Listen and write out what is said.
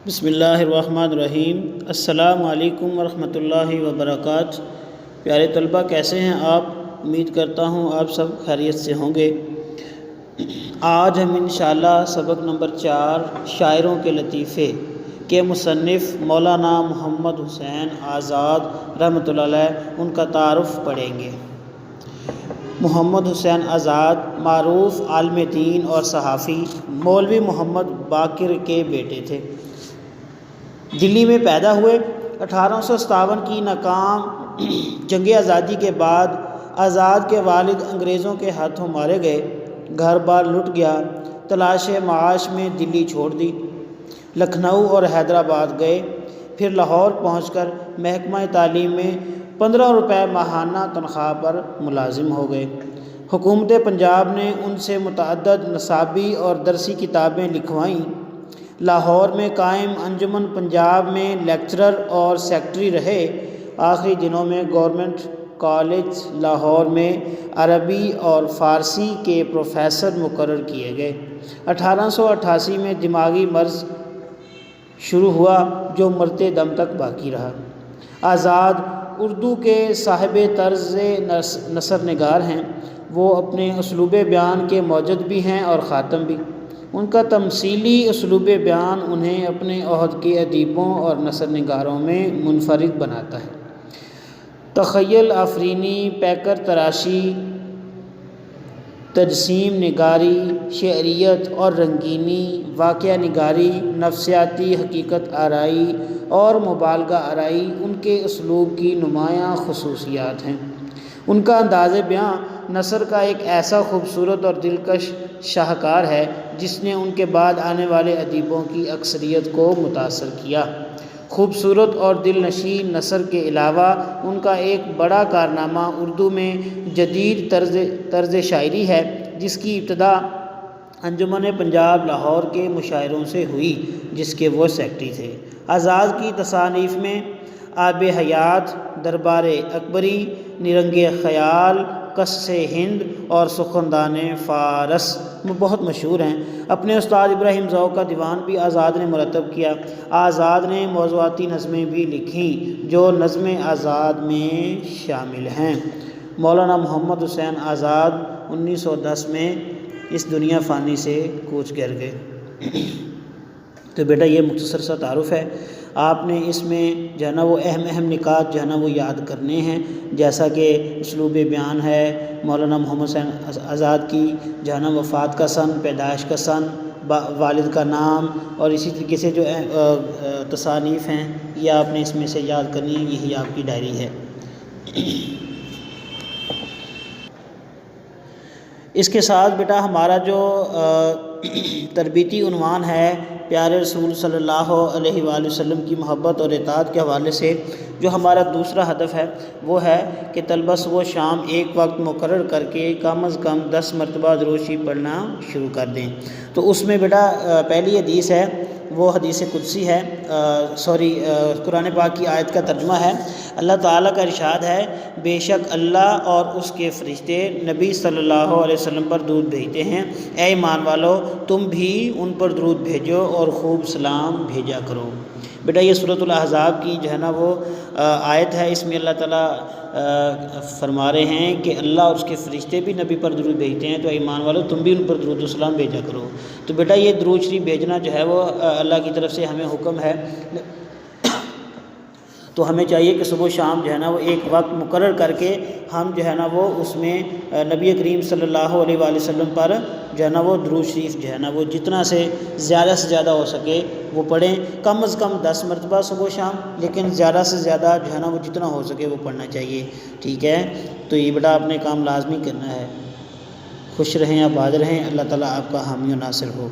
بسم اللہ الرحمن الرحیم۔ السلام علیکم ورحمۃ اللہ وبرکاتہ۔ پیارے طلبہ، کیسے ہیں آپ؟ امید کرتا ہوں آپ سب خیریت سے ہوں گے۔ آج ہم انشاءاللہ سبق نمبر 4 شاعروں کے لطیفے کے مصنف مولانا محمد حسین آزاد رحمۃ اللہ علیہ ان کا تعارف پڑھیں گے۔ محمد حسین آزاد معروف عالم دین اور صحافی مولوی محمد باقر کے بیٹے تھے۔ دلی میں پیدا ہوئے۔ 1857 کی ناکام جنگ آزادی کے بعد آزاد کے والد انگریزوں کے ہاتھوں مارے گئے۔ گھر بار لٹ گیا۔ تلاش معاش میں دلی چھوڑ دی۔ لکھنؤ اور حیدرآباد گئے، پھر لاہور پہنچ کر محکمہ تعلیم میں 15 روپے ماہانہ تنخواہ پر ملازم ہو گئے۔ حکومت پنجاب نے ان سے متعدد نصابی اور درسی کتابیں لکھوائیں۔ لاہور میں قائم انجمن پنجاب میں لیکچرر اور سیکرٹری رہے۔ آخری دنوں میں گورنمنٹ کالج لاہور میں عربی اور فارسی کے پروفیسر مقرر کیے گئے۔ 1888 میں دماغی مرض شروع ہوا جو مرتے دم تک باقی رہا۔ آزاد اردو کے صاحب طرز نثر نگار ہیں۔ وہ اپنے اسلوب بیان کے موجد بھی ہیں اور خاتم بھی۔ ان کا تمثیلی اسلوب بیان انہیں اپنے عہد کے ادیبوں اور نثر نگاروں میں منفرد بناتا ہے۔ تخیل آفرینی، پیکر تراشی، تجسیم نگاری، شعریت اور رنگینی، واقعہ نگاری، نفسیاتی حقیقت آرائی اور مبالغہ آرائی ان کے اسلوب کی نمایاں خصوصیات ہیں۔ ان کا انداز بیاں نثر کا ایک ایسا خوبصورت اور دلکش شاہکار ہے جس نے ان کے بعد آنے والے ادیبوں کی اکثریت کو متاثر کیا۔ خوبصورت اور دل نشین نثر کے علاوہ ان کا ایک بڑا کارنامہ اردو میں جدید طرز شاعری ہے جس کی ابتدا انجمن پنجاب لاہور کے مشاعروں سے ہوئی جس کے وہ سیکرٹری تھے۔ آزاد کی تصانیف میں آب حیات، دربار اکبری، نرنگ خیال، قصص ہند اور سخندان فارس بہت مشہور ہیں۔ اپنے استاد ابراہیم ذوق کا دیوان بھی آزاد نے مرتب کیا۔ آزاد نے موضوعاتی نظمیں بھی لکھیں جو نظم آزاد میں شامل ہیں۔ مولانا محمد حسین آزاد 1910 میں اس دنیا فانی سے کوچ کر گئے۔ تو بیٹا یہ مختصر سا تعارف ہے۔ آپ نے اس میں جو ہے نا وہ اہم نکات جو ہے نا وہ یاد کرنے ہیں، جیسا کہ اسلوب بیان ہے، مولانا محمد حسین آزاد کی جو ہے نا وفات کا سن، پیدائش کا سن، والد کا نام، اور اسی طریقے سے جو تصانیف ہیں یہ آپ نے اس میں سے یاد کرنی ہے۔ یہی آپ کی ڈائری ہے۔ اس کے ساتھ بیٹا ہمارا جو تربیتی عنوان ہے پیارے رسول صلی اللہ علیہ وآلہ وسلم کی محبت اور اطاعت کے حوالے سے جو ہمارا دوسرا ہدف ہے وہ ہے کہ طلبہ صبح و شام ایک وقت مقرر کر کے کم از کم 10 مرتبہ درود شریف پڑھنا شروع کر دیں۔ تو اس میں بیٹا پہلی حدیث ہے وہ حدیث قدسی ہے، قرآن پاک کی آیت کا ترجمہ ہے۔ اللہ تعالیٰ کا ارشاد ہے، بے شک اللہ اور اس کے فرشتے نبی صلی اللہ علیہ وسلم پر درود بھیجتے ہیں، اے ایمان والو تم بھی ان پر درود بھیجو اور خوب سلام بھیجا کرو۔ بیٹا یہ سورۃ الاحزاب کی جو ہے نا وہ آیت ہے۔ اس میں اللہ تعالیٰ فرما رہے ہیں کہ اللہ اور اس کے فرشتے بھی نبی پر درود بھیجتے ہیں، تو ایمان والو تم بھی ان پر درود و سلام بھیجا کرو۔ تو بیٹا یہ درود شریف بھیجنا جو ہے وہ اللہ کی طرف سے ہمیں حکم ہے، تو ہمیں چاہیے کہ صبح و شام جو ہے نا وہ ایک وقت مقرر کر کے ہم جو ہے نا وہ اس میں نبی کریم صلی اللہ علیہ وآلہ وسلم پر جو ہے نا وہ درود شریف جو ہے نا وہ جتنا سے زیادہ ہو سکے وہ پڑھیں۔ کم از کم 10 مرتبہ صبح و شام، لیکن زیادہ سے زیادہ جو ہے نا وہ جتنا ہو سکے وہ پڑھنا چاہیے، ٹھیک ہے؟ تو یہ بیٹا اپنے کام لازمی کرنا ہے۔ خوش رہیں، آباد رہیں، اللہ تعالیٰ آپ کا حامی و ناصر ہو۔